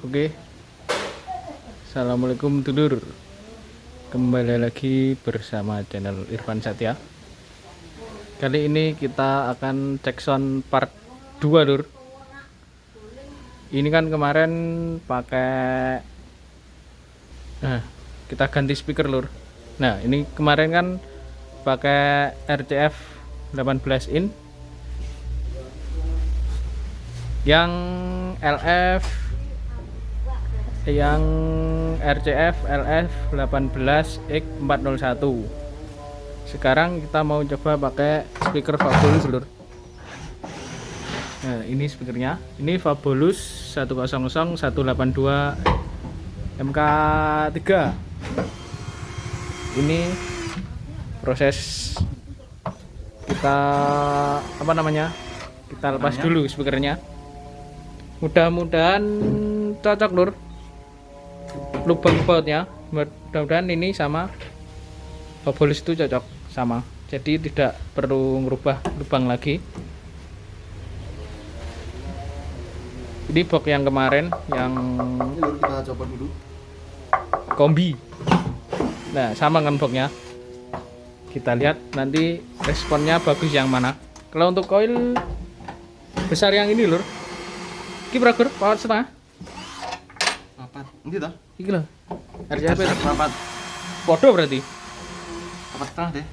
Oke, assalamualaikum dulur. Kembali lagi bersama channel Irfan Satya. Kali ini kita akan cek sound part 2 lur. Ini kan kemarin pakai kita ganti speaker lur. Nah, ini kemarin kan pakai RCF 18 in yang RCF LF 18X401. Sekarang kita mau coba pakai speaker Fabulous lur. Nah, ini speakernya. Ini Fabulous 100182 MK3. Ini proses kita kita lepas dulu speakernya. Mudah-mudahan cocok lur lubang bautnya. Mudah-mudahan ini sama Fabulous itu cocok sama, jadi tidak perlu merubah lubang lagi. Ini box yang kemarin yang kita coba dulu kombi. Nah, sama kan boxnya. Kita lihat nanti responnya bagus yang mana. Kalau untuk koil besar yang ini lur, ini berapa power setengah? papat ini toh Iki lho. RCF papat podo berarti. papat setengah deh.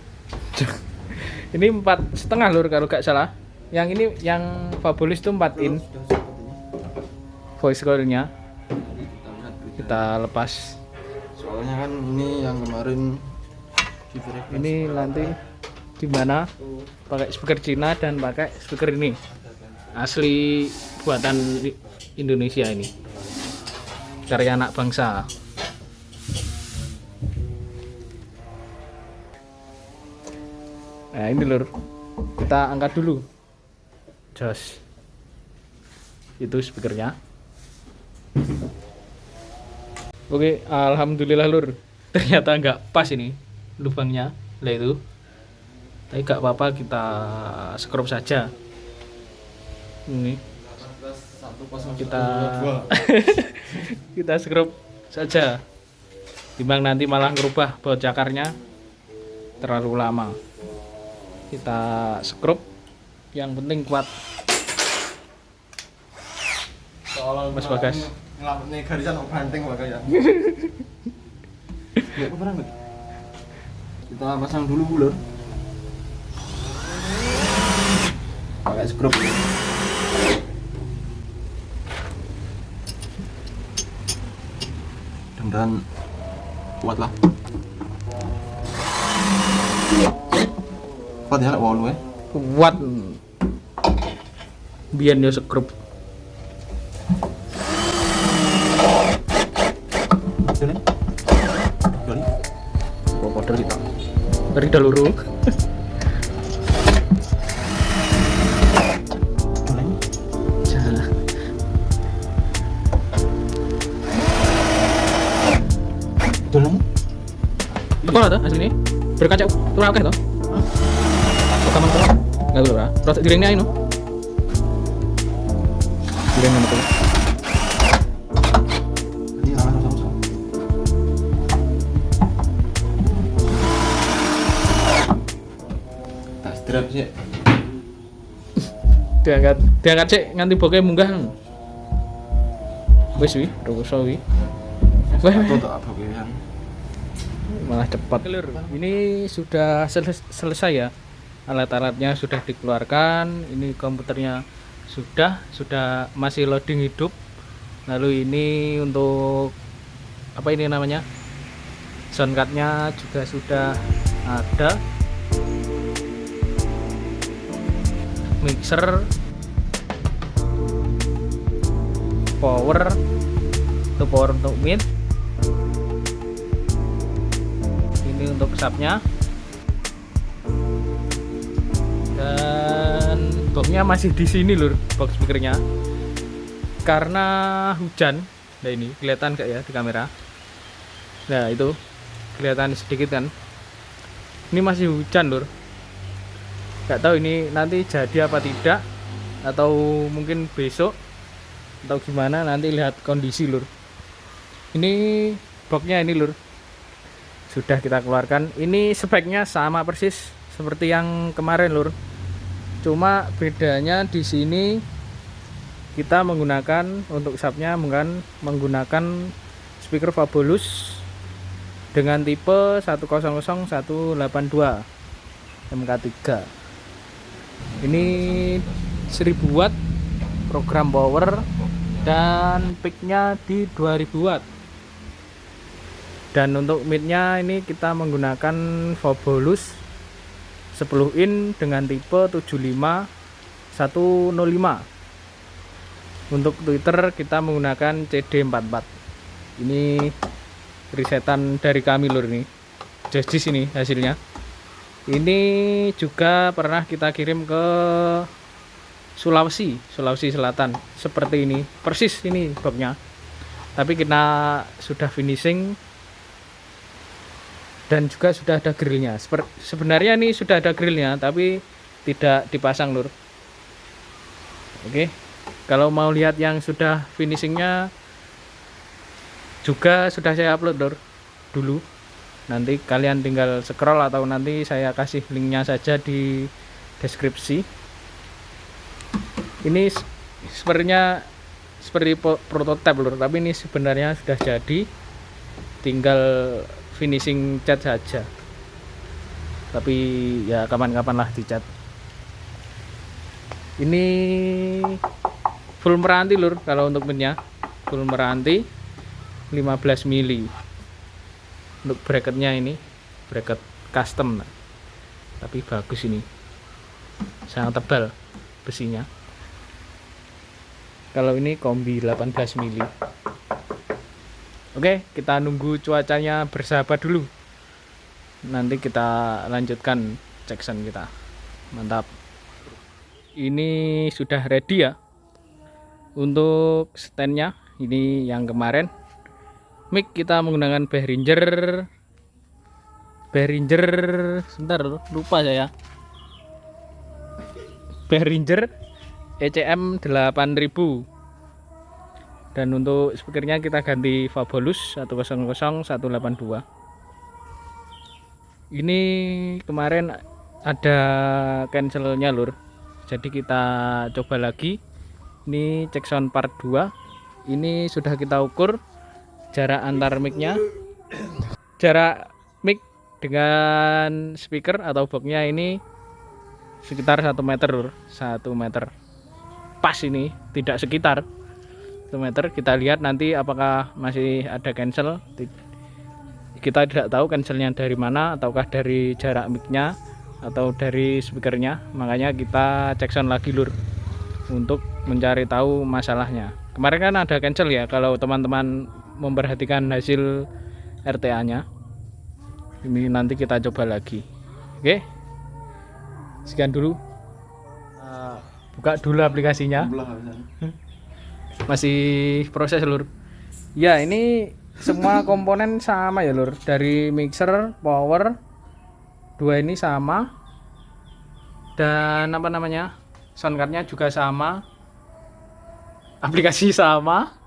Ini 4,5 lur kalau gak salah. Yang ini yang Fabulous itu 4 in voice coilnya. Kita lepas. Soalnya kan ini yang kemarin Ini nanti dimana pakai speaker Cina dan pakai speaker ini asli buatan Indonesia, ini karya anak bangsa. Nah ini lur, kita angkat dulu jos, itu speakernya. Oke, alhamdulillah lur, ternyata nggak pas ini lubangnya lah itu, tapi gak apa-apa, kita scrub saja. Ini kita kita scrub saja, timbang nanti malah ngerubah baut cakarnya terlalu lama. Kita scrub, yang penting kuat. Mas Bagas nih garisan banting bakal ya. Ya apa barang kita pasang dulu lur pakai skrup. Dan kuat lah, kuat ya lah walu kuat biar dia scrub. Model kita dari daluru Tekan atau asli ini berkaca turun akeh toh? Rekaman tuh nggak boleh proses giringnya ini giring mana tuh? ini langsung sama-sama tak strap sih diangkat cek nganti bokeh munggah. Wes wi, rusuh wi. Wah, apa kan malah cepat. Ini sudah selesai ya. Alat-alatnya sudah dikeluarkan. Ini komputernya sudah masih loading hidup. Lalu ini untuk apa ini namanya? Soundcardnya juga sudah ada. Mixer, power untuk mid. Ini untuk subnya, dan boxnya masih di sini lur, box speakernya karena hujan. Nah ini kelihatan gak ya di kamera? Nah itu kelihatan sedikit kan, ini masih hujan lur. Gak tahu ini nanti jadi apa tidak, atau mungkin besok atau gimana, nanti lihat kondisi lur. Ini boxnya ini lur, sudah kita keluarkan. Ini speknya sama persis seperti yang kemarin lur, cuma bedanya di sini kita menggunakan untuk subnya menggunakan speaker Fabulous dengan tipe 100 182 MK3. Ini 1000 watt program power dan peaknya di 2000 watt. Dan untuk midnya ini kita menggunakan Fabulous 10 in dengan tipe 75 105. Untuk Twitter kita menggunakan CD44. Ini risetan dari kami lur, ini jadi sini hasilnya. Ini juga pernah kita kirim ke Sulawesi Selatan, seperti ini persis ini boxnya, tapi kita sudah finishing dan juga sudah ada grillnya. Sebenarnya ini sudah ada grillnya tapi tidak dipasang lur. Oke, kalau mau lihat yang sudah finishingnya juga sudah saya upload lur dulu. Nanti kalian tinggal scroll atau nanti saya kasih linknya saja di deskripsi. Ini sepertinya seperti prototipe lur, tapi ini sebenarnya sudah jadi, tinggal finishing cat saja. Tapi ya kapan-kapan lah dicat. Ini full meranti lur, kalau untuk minnya full meranti 15 mili. Untuk bracketnya ini bracket custom, tapi bagus, ini sangat tebal besinya. Kalau ini kombi 18 mili. Oke, kita nunggu cuacanya bersahabat dulu, nanti kita lanjutkan cekson kita. Mantap. Ini sudah ready ya untuk standnya. Ini yang kemarin mic kita menggunakan Behringer sebentar lupa saya, Behringer ECM 8000. Dan untuk speakernya kita ganti Fabulous 100 182. Ini kemarin ada cancelnya lur, jadi kita coba lagi. Ini cek sound part 2. Ini sudah kita ukur jarak antar micnya, jarak mic dengan speaker atau boxnya ini sekitar 1 meter lur, 1 meter pas. Ini tidak sekitar 1 meter. Kita lihat nanti apakah masih ada cancel. Kita tidak tahu cancelnya dari mana, ataukah dari jarak micnya atau dari speakernya. Makanya kita cek sound lagi lur untuk mencari tahu masalahnya. Kemarin kan ada cancel ya, kalau teman-teman memperhatikan hasil RTA nya. Ini nanti kita coba lagi. Oke, sekian dulu. Buka dulu aplikasinya, masih proses lur. Ya, ini semua komponen sama ya lur, dari mixer, power, dua ini sama, dan apa namanya, soundcardnya juga sama, aplikasi sama.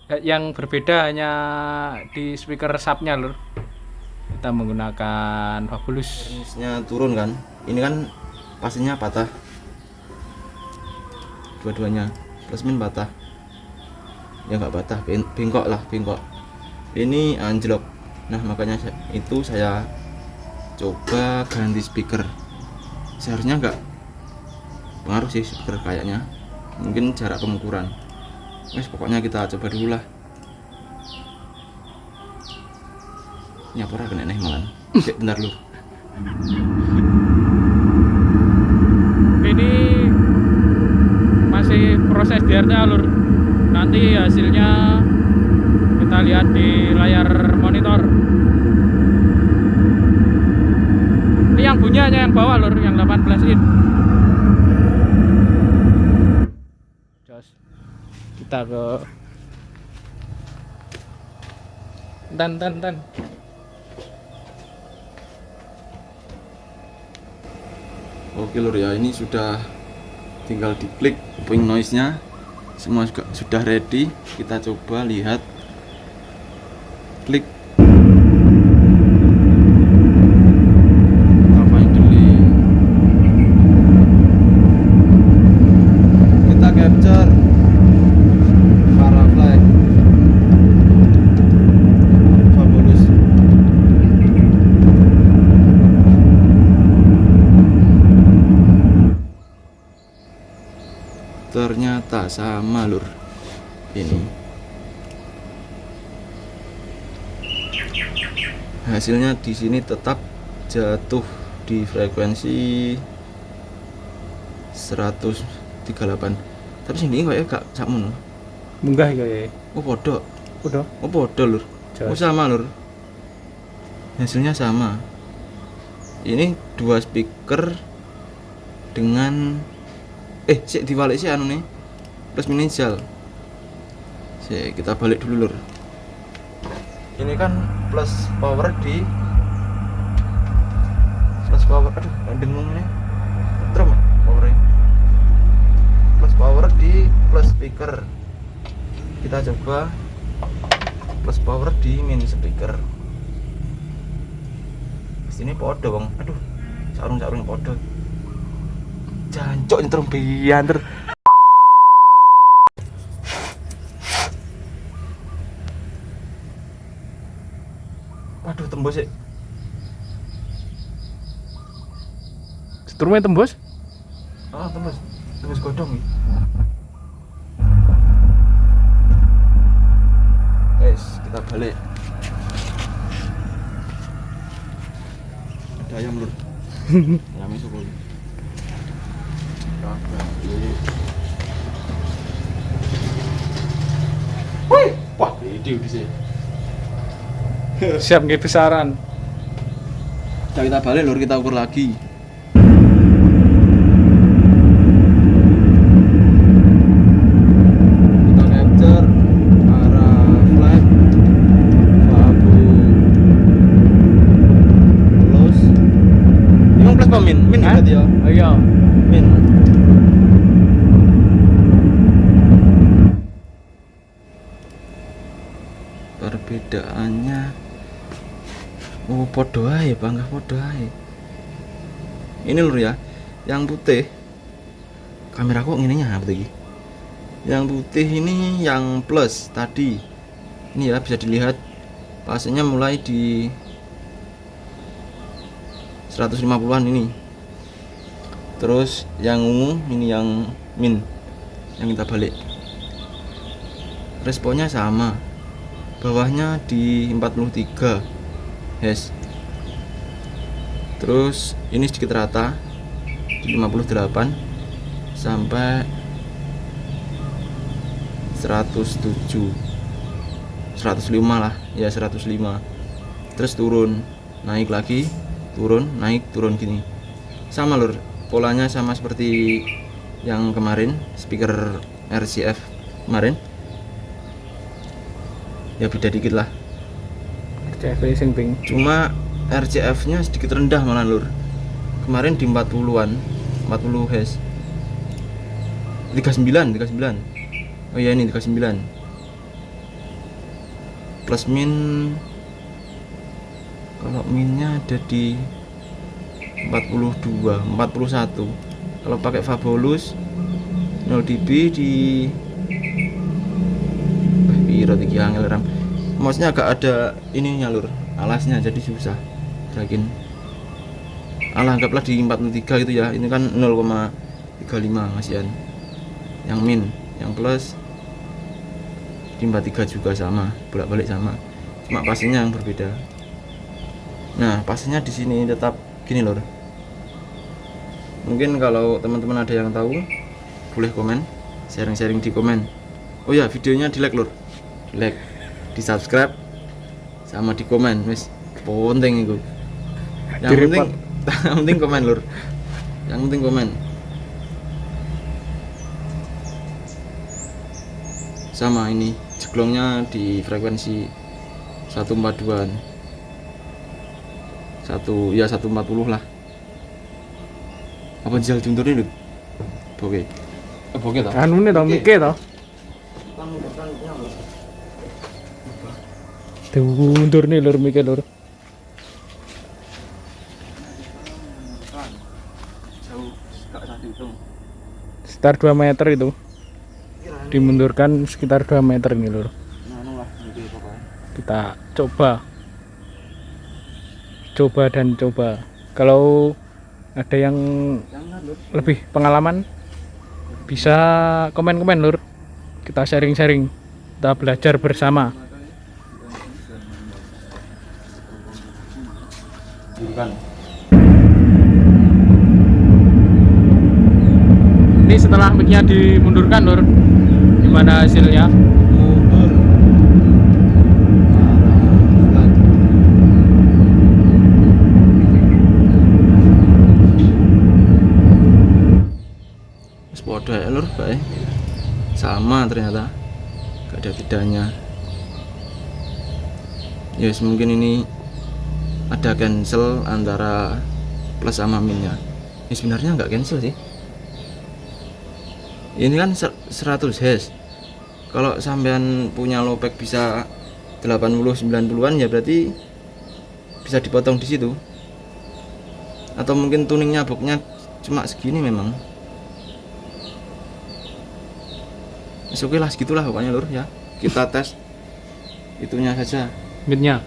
Yang berbeda hanya di speaker subnya lur. Kita menggunakan Fabulous. Jenisnya turun kan, ini kan pastinya patah, dua-duanya plus min patah, ya nggak patah, bengkok lah, bengkok. Ini anjlok. Nah makanya itu saya coba ganti speaker. Seharusnya nggak pengaruh sih speaker kayaknya, mungkin jarak pengukuran. Wes pokoknya kita coba dulu lah. Ini apa kena nih malan. Bentar lu. Ini masih proses biarnya lur. Nanti hasilnya kita lihat di layar monitor. Ini yang bunyi hanya yang bawah lur, yang 18 in. Jos. Kita ke tan. Oke lur ya, ini sudah tinggal diklik ping noise nya. semua juga sudah ready. Kita coba lihat, klik kita finally, kita capture para flag Fabulous. Ternyata sama lur ini. Hasilnya di sini tetap jatuh di frekuensi 138. Tapi sing ini kayak gak sakmono. Munggah ya. Oh podo. Udah. Oh podo lur. Oh sama lur. Hasilnya sama. Ini dua speaker dengan sik dibalik sih anu nih. Plus minusal. Sik kita balik dulu lur. Ini kan plus power di bingung nih. Terus powernya. Plus power di plus speaker. Kita coba plus power di min speaker. Sini podo bang. Aduh, sarung podo. Jancok nyetrum bianter. Waduh tembus sih. Setrumnya tembus? Ah tembus godong nih. Kita balik. Ada ayam lur. Ayamnya suka. Wih, wah video di sini. Siap nggih besaran. Kita balik lur, kita ukur lagi. Kita capture arah flight Fabulous. Ini plus apa min? Min berarti ya? Oh iya. Min. Perbedaannya podo ae, bangga podo ae. Ini lur ya, yang putih kamera kok ngininya apa lagi? Yang putih ini yang plus tadi. Ini ya bisa dilihat pasenya mulai di 150-an ini. Terus yang ungu ini yang min, yang kita balik. Responnya sama. Bawahnya di 43 Hz. Terus ini sedikit rata di 58 sampai 107 105 lah ya, 105. Terus turun, naik lagi, turun, naik, turun gini. Sama lur, polanya sama seperti yang kemarin, speaker RCF kemarin. Ya beda dikit lah. RCF sing ping. Cuma RCF nya sedikit rendah malah lur. Kemarin di 40-an, 40 Hz. 39. Oh iya ini 39. Plus min, kalau minnya ada di 42, 41. Kalau pakai Fabulous 0 dB di piro iki angel ram. Mouse-nya agak ada ininya lur, alasnya jadi susah. Yakin. Alah anggaplah di 43 gitu ya. Ini kan 0,35 masihan. Yang min, yang plus di 43 juga sama, bolak-balik sama. Cuma pastinya yang berbeda. Nah, pastinya di sini tetap gini lur. Mungkin kalau teman-teman ada yang tahu, boleh komen, sharing-sharing di komen. Oh ya, videonya di like lur. Like, di subscribe, sama di komen, wis penting itu. Yang penting komen lur. Yang penting komen. Sama ini jeglongnya di frekuensi 142-an. 140 lah. Apa jal diuntur ini? Oke. Oke toh. Anune to mike to. Diundur nih lur mikir lur. Jauh, gak usah dihitung. Sekitar 2 meter itu. Dimundurkan sekitar 2 meter ini lur. Anu lah, gitu pokoknya. Kita coba dan coba. Kalau ada yang Jangan lur. lebih pengalaman bisa komen-komen lur. Kita sharing-sharing. Kita belajar bersama. Bukan. Ini setelah mic-nya dimundurkan lur. Gimana hasilnya? Mundur. Pelan. Wis padha ya lur, bae. Sama ternyata. Gak ada bedanya. Ya yes, mungkin ini ada cancel antara plus sama minnya. Ini sebenarnya nggak cancel sih. Ini kan 100 Hz. Kalau sampean punya lowback bisa 80 90-an ya berarti bisa dipotong di situ. Atau mungkin tuningnya boxnya cuma segini memang. Oke lah segitulah pokoknya lur ya. Kita tes itunya saja. Mic-nya.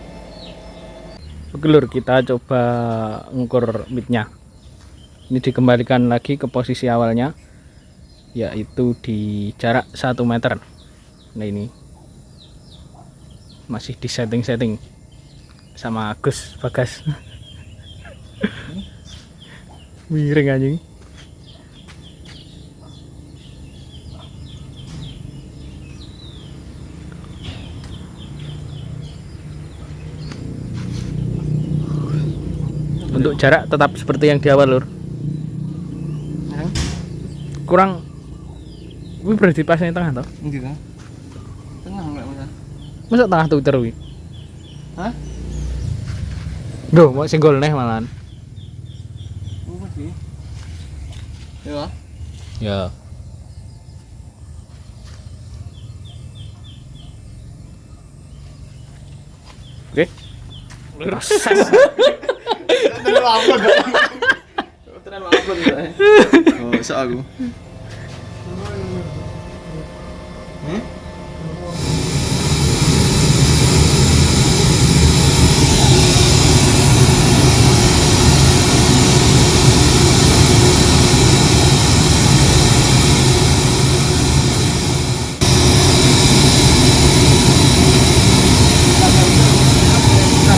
Oke lur, kita coba ngukur mic-nya. Ini dikembalikan lagi ke posisi awalnya, yaitu di jarak 1 meter. Nah ini masih di setting sama Gus Bagas. Miring anjing. Untuk jarak tetap seperti yang di awal lur. Kurang. Ini berarti pasnya tengah toh? Gitu kan? Tengah enggak masalah. Masa tengah Twitter wi? Hah? Duh, mau singgol neh malahan. Apa sih? Ya. Ya. Oke. Terlalu apa dong? Terlalu apa dong? Oh, bisa aku.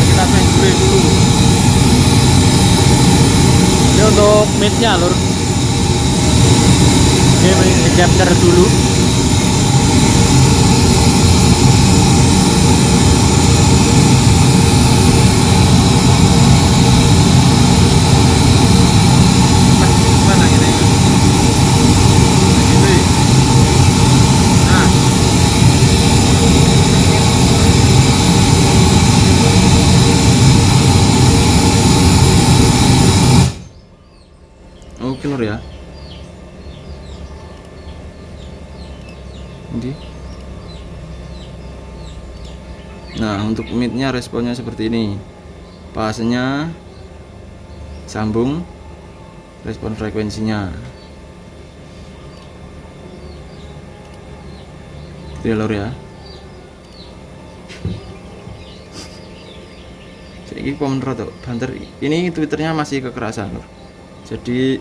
Kita play dulu. Ini untuk mid-nya lur. Ini di capture dulu. Mana ini? Gitu. Nah. Oke lur ya. Ini. Nah, untuk midnya responnya seperti ini. Pasnya sambung, respon frekuensinya. Itu ya lur ya. Ini komen rada banter. Ini Twitternya masih kekerasan lur. Jadi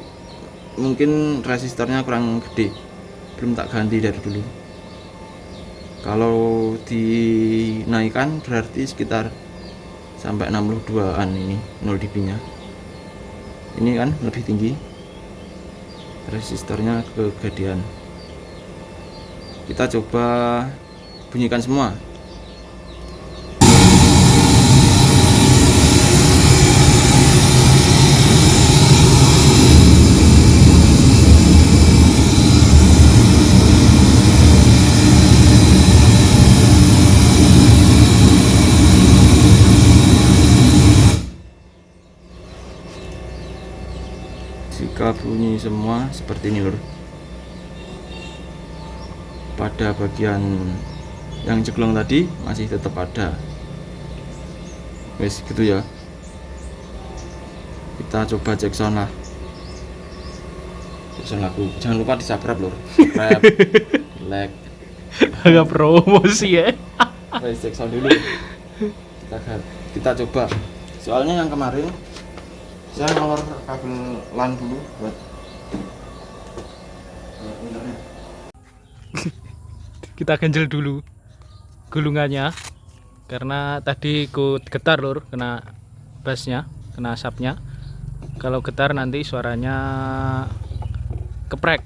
mungkin resistornya kurang gede, belum tak ganti dari dulu. Kalau dinaikkan berarti sekitar sampai 62an ini 0 dB nya. Ini kan lebih tinggi, resistornya kegedean. Kita coba bunyikan semua. Jika bunyi semua seperti ini lur. Pada bagian yang ceklong tadi masih tetap ada. Wes gitu ya, kita coba cek sound lah, cek sound lagu. Jangan lupa di subscribe lor, subscribe, like. Agak promosi ya. Wes cek sound dulu, kita coba. Soalnya yang kemarin saya ngelor kabel LAN dulu buat internet. Kita ganjel dulu gulungannya karena tadi ikut getar lur, kena bassnya, kena asapnya. Kalau getar nanti suaranya keprek,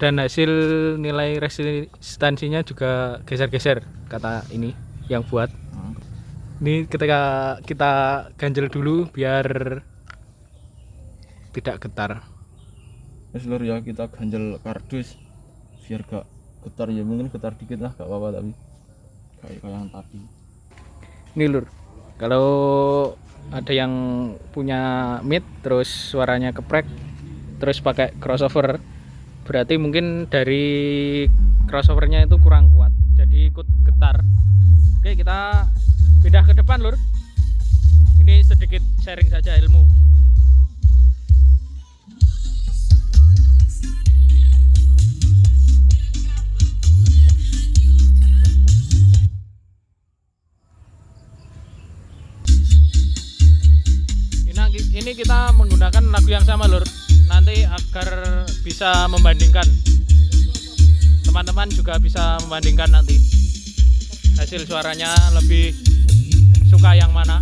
dan hasil nilai resistansinya juga geser-geser kata ini yang buat. Ini ketika kita ganjel dulu biar tidak getar. Wes lur ya, kita ganjel kardus biar gak getar ya, mungkin getar dikit lah gak apa-apa, tapi kayak yang tadi. Ini lur, kalau ada yang punya mic terus suaranya keprek terus pakai crossover, berarti mungkin dari crossovernya itu kurang kuat jadi ikut getar. Oke, kita pindah ke depan lur. Ini sedikit sharing saja ilmu. Ini kita menggunakan lagu yang sama lur, nanti agar bisa membandingkan, teman-teman juga bisa membandingkan nanti hasil suaranya lebih suka yang mana.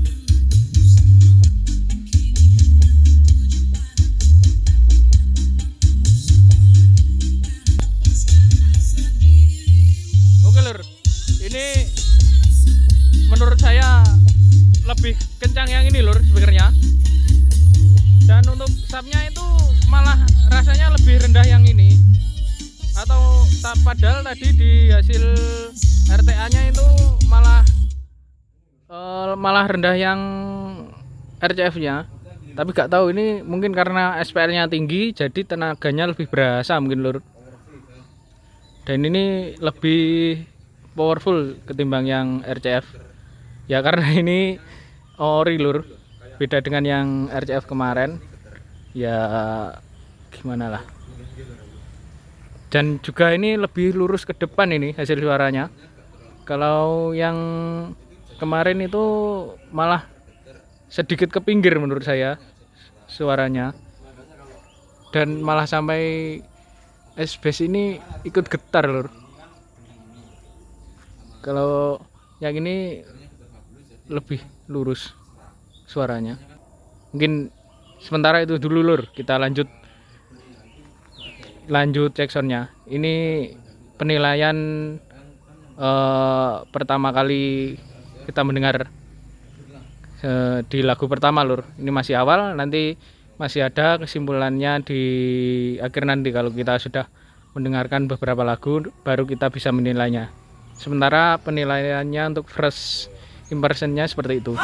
Oke lur, ini menurut saya lebih kencang yang ini lur speakernya. Dan untuk subnya itu malah rasanya lebih rendah yang ini, atau padahal tadi di hasil RTA-nya itu malah rendah yang RCF-nya. Tapi gak tahu, ini mungkin karena SPL-nya tinggi jadi tenaganya lebih berasa mungkin lur. Dan ini lebih powerful ketimbang yang RCF. Ya karena ini ori lur, beda dengan yang RCF kemarin. Ya gimana lah. Dan juga ini lebih lurus ke depan ini hasil suaranya. Kalau yang kemarin itu malah sedikit ke pinggir menurut saya suaranya. Dan malah sampai S-Bass ini ikut getar lur. Kalau yang ini lebih lurus suaranya. Mungkin sementara itu dulu lur, kita lanjut cek soundnya. Ini penilaian pertama kali kita mendengar di lagu pertama lur. Ini masih awal, nanti masih ada kesimpulannya di akhir nanti. Kalau kita sudah mendengarkan beberapa lagu baru kita bisa menilainya. Sementara penilaiannya untuk first impressionnya seperti itu.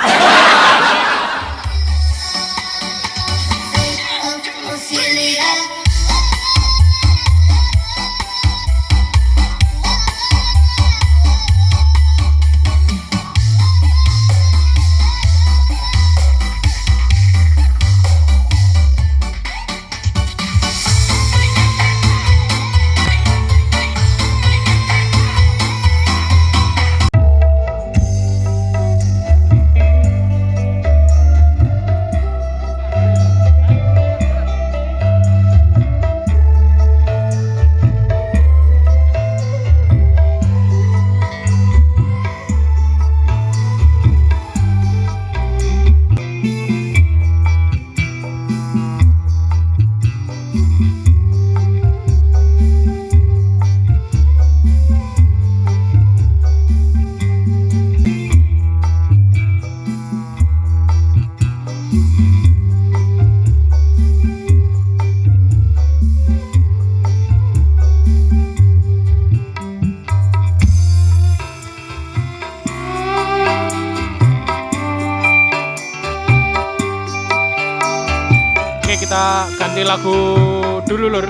Kita ganti lagu dulu lur.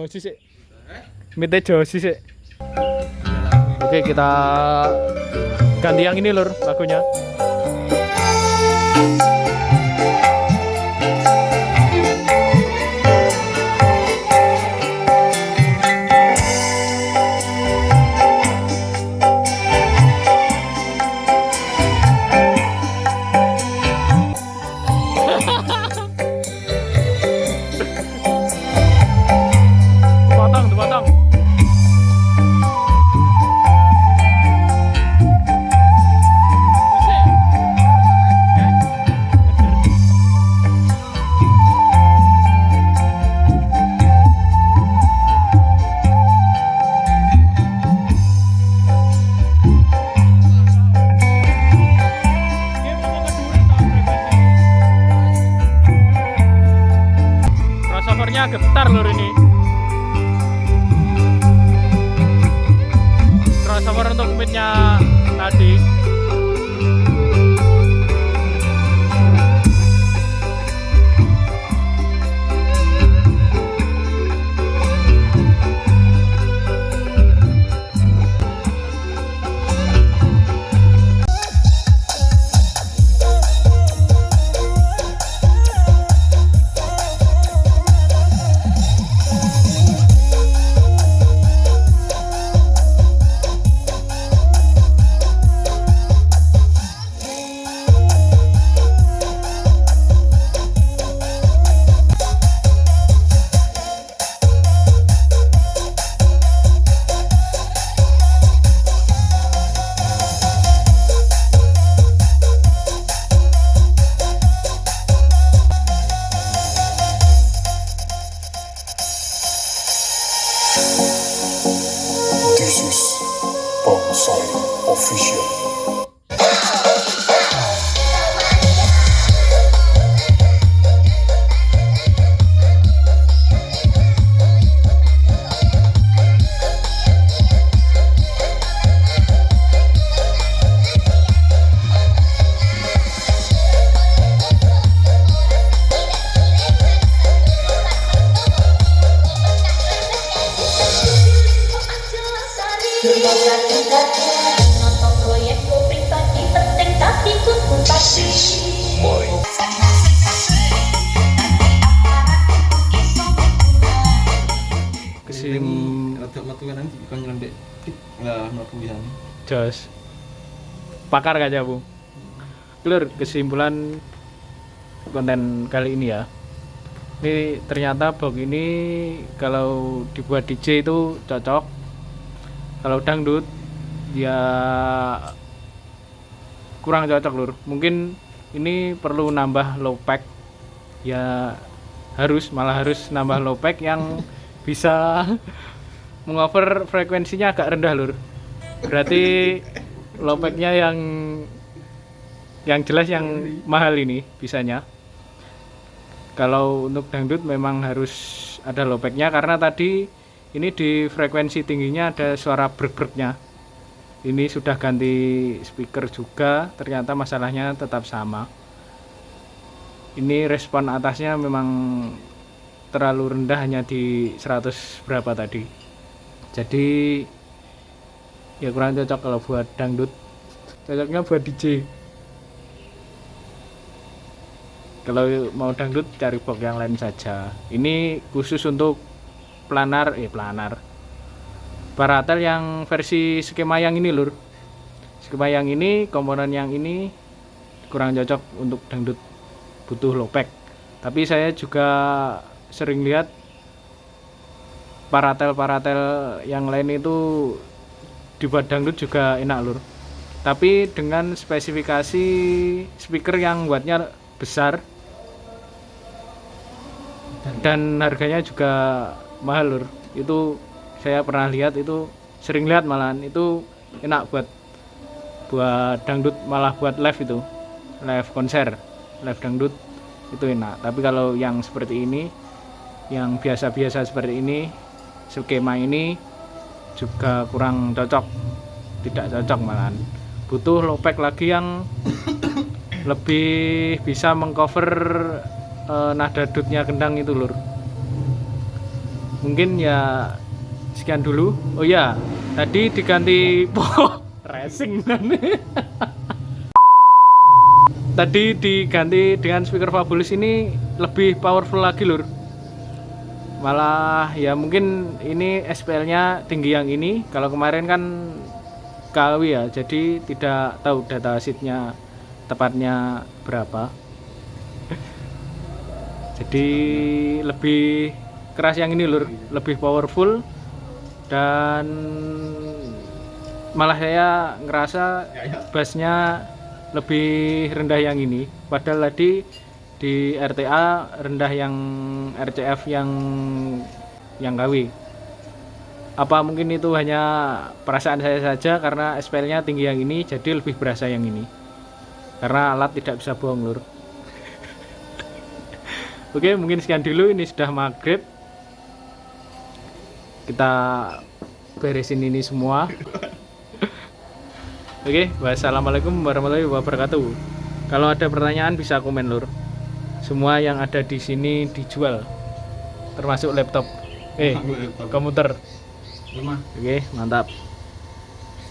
Josi sih. Mite Josi sih. Oke, kita ganti yang ini lur lagunya. Potong. Crossovernya getar lur ini. Crossover untuk midnya tadi. This is Bonsai Official. Kesim rada metu kanan kon nyelendek dik lah mlebu pisan. Jos. Pakar kaca Bu. Lur, kesimpulan konten kali ini ya. Ini ternyata box ini kalau dibuat DJ itu cocok. Kalau dangdut ya kurang cocok lur. Mungkin ini perlu nambah low pack. Ya malah harus nambah low pack yang bisa mengover frekuensinya agak rendah lur. Berarti low packnya yang jelas yang mahal ini bisanya. Kalau untuk dangdut memang harus ada low packnya karena tadi ini di frekuensi tingginya ada suara brek-breknya. Ini sudah ganti speaker juga, ternyata masalahnya tetap sama. Ini respon atasnya memang terlalu rendah, hanya di 100 berapa tadi. Jadi ya kurang cocok kalau buat dangdut. Cocoknya buat DJ. Kalau mau dangdut cari box yang lain saja. Ini khusus untuk planar. Baratel yang versi skema yang ini lur. Skema yang ini, komponen yang ini kurang cocok untuk dangdut, butuh low pack. Tapi saya juga sering lihat paratel yang lain itu dibuat dangdut juga enak lur. Tapi dengan spesifikasi speaker yang wattnya besar dan harganya juga mahal lur. Itu saya pernah lihat, itu sering lihat malahan, itu enak buat dangdut, malah buat live itu, live konser, live dangdut itu enak. Tapi kalau yang seperti ini, yang biasa-biasa seperti ini, skema ini juga kurang cocok, tidak cocok malahan. Butuh low pack lagi yang lebih bisa mengcover nada dutnya gendang itu lur. mungkin ya sekian dulu. Oh ya, tadi diganti racing tadi diganti dengan speaker Fabulous ini lebih powerful lagi lur. Malah ya mungkin ini SPL nya tinggi yang ini. Kalau kemarin kan KW ya, jadi tidak tahu data sheetnya tepatnya berapa. Jadi lebih keras yang ini lur, lebih powerful. Dan malah saya ngerasa bassnya lebih rendah yang ini, padahal tadi di RTA rendah yang RCF yang KW. Apa mungkin itu hanya perasaan saya saja karena SPL nya tinggi yang ini, jadi lebih berasa yang ini, karena alat tidak bisa bohong lur. Oke, mungkin sekian dulu, ini sudah maghrib, kita beresin ini semua. Oke, wassalamualaikum warahmatullahi wabarakatuh. Kalau ada pertanyaan bisa komen lur. Semua yang ada di sini dijual, termasuk laptop, komputer. Oke, mantap.